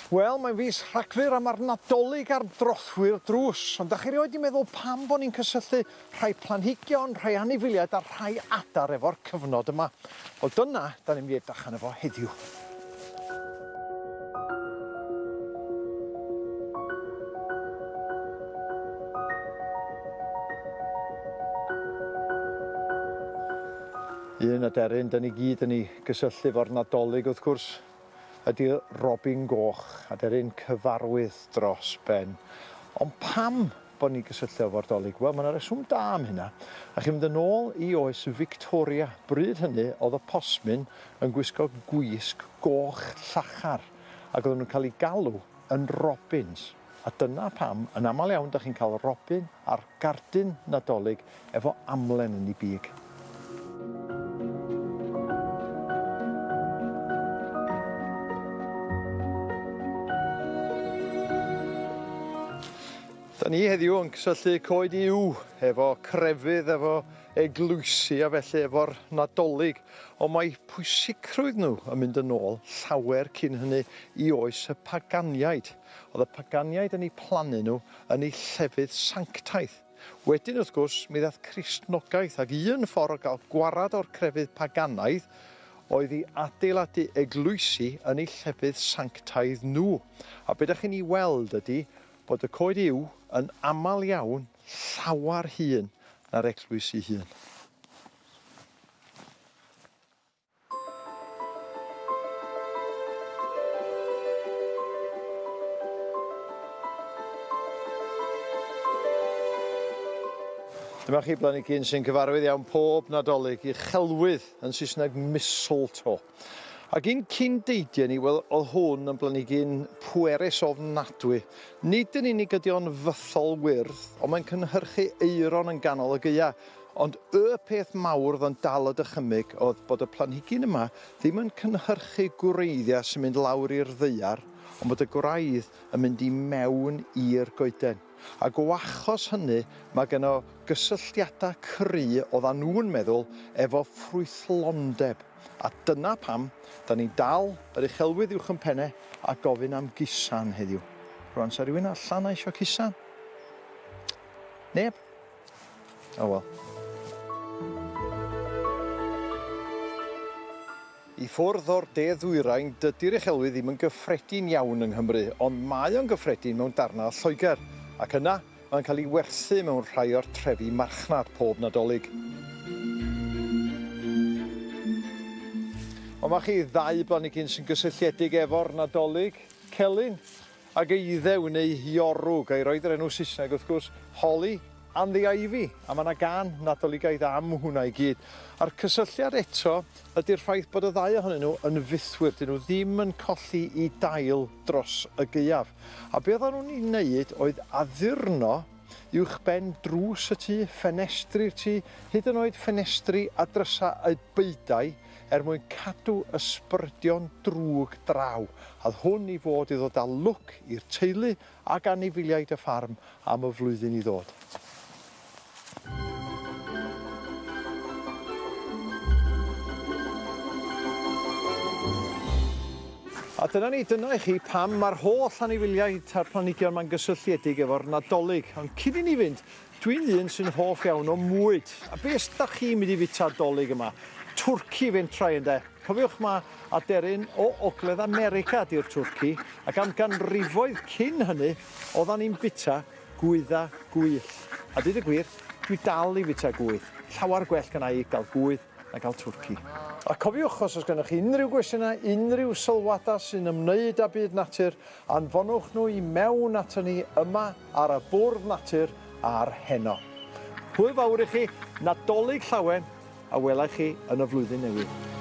Wel, mae'n fis Rhagfyr a mae'r Nadolig a'r drothwyr drws. Ond da chi rioed wedi meddwl pam bod ni'n cysylltu rhai planhigion, rhai anifeiliaid a rhai adar efo'r cyfnod yma. Wel dyna, da ni'n mynd i edrych arno fo heddiw. Un aderyn, da ni gyd yn ei gysylltu efo'r Nadolig wrth gwrs, ydy'r robin goch, aderyn cyfarwydd dros ben. Ond pam bod ni'n gysylltu efo'r Nadolig? Wel, mae yna reswm da am hynna. A chi'n mynd yn ôl i oes Victoria. Bryd hynny, oedd y posmyn yn gwisgo gwisg goch llachar. Ac oedden nhw'n cael eu galw yn robins. A dyna pam, yn aml iawn, da chi'n cael robin a'r gardyn Nadolig efo amlen yn ei big. Da ni heddiw yn cysylltu coed i'w efo crefydd, efo eglwysi a felly efo'r Nadolig. Ond mae pwysigrwydd nhw yn mynd yn ôl llawer cyn hynny i oes y Paganiaid. Oedd y Paganiaid yn eu plannu nhw yn eu llefydd sanctaeth. Wedyn wrth gwrs mi ddaeth Cristnogaeth ac un ffordd o gael gwarad o'r crefydd Paganaidd oedd i adeiladu eglwysi yn eu llefydd sanctaidd nhw. A be da chi'n ei weld ydy bod y coed i'w yn aml iawn llawar hŷn na'r eglwys ei hun. Dyma chi blanhigyn sy'n cyfarwydd iawn pob Nadolig, i chelwydd yn Saesneg mistletoe. Ac un cyn-deidiau ni, wel, oedd hwn yn blanhigyn pwerus ofnadwy. Nid yn unig ydy o'n fythol wyrdd, ond mae'n cynhyrchu aeron yn ganol y gaea. Ond y peth mawr oedd yn dal y dychymyg oedd bod y planhigyn yma ddim yn cynhyrchu gwreiddiau sy'n mynd lawr i'r ddaear, ond bod y gwraidd yn mynd i mewn i'r goeden. Ac o achos hynny, mae gen o gysylltiadau cry oedden nhw'n meddwl efo ffrwythlondeb. A dyna pam, da ni dal yr uchelwydd uwch yn penne a gofyn am gisan heddiw. Rwan, sa rhywun allan a eisiau gisan? Neb? O wel. I ffwrdd o'r de-ddwyrain, dydy'r uchelwydd ddim yn gyffredin iawn yng Nghymru, ond mae o'n gyffredin mewn darnau Lloegr. Ac yna, mae'n cael ei werthu mewn rhai o'r trefi marchnad pob Nadolig. Ond mae chi ddau blanhigyn sy'n gysylltiedig efo'r Nadolig, celyn ac eiddew neu iorw, gai roed yr enw Saesneg wrth gwrs, Holly and the Ivy. A mae yna gan Nadoligaidd am hwnna i gyd. A'r cysylltiad eto ydy'r ffaith bod y ddau ohonyn nhw yn fythwyr, dyn nhw ddim yn colli i dail dros y gaeaf. A be oedden nhw'n ei wneud oedd addurno uwch ben drws y tŷ, ffenestri'r tŷ, hyd yn oed ffenestri a drysa y beidau mwyn cadw ysbrydion drwg draw. A hwn i fod i ddod â lwc i'r teulu ac anifeiliaid y ffarm am y flwyddyn i ddod. A dyna i chi pam mae'r holl anifeiliaid a'r planhigion ma'n gysylltiedig efo'r Nadolig. Ond cyn i ni fynd, dwi'n un sy'n hoff iawn o mwyd. A beth ydych chi'n mynd i fita Dolig yma? Twrci fe'n trai ynde. Cofiwch ma aderyn o Ogledd America di'r twrci, ac am ganrifoedd cyn hynny, oeddan ni'n bita gwydda gwyllt. A dweud y gwir, dwi dal i fita gwydd. Llawar gwell gynna i gael gwydd na gael twrci. A cofiwch, os oes gennych chi unrhyw gwestiynau, unrhyw sylwadau sy'n ymwneud â byd natur, anfonwch nhw i mewn ato ni yma ar y bwrdd natur a'r heno. Hwyl fawr i chi, Nadolig llawen, a welai chi yn y flwyddyn newydd.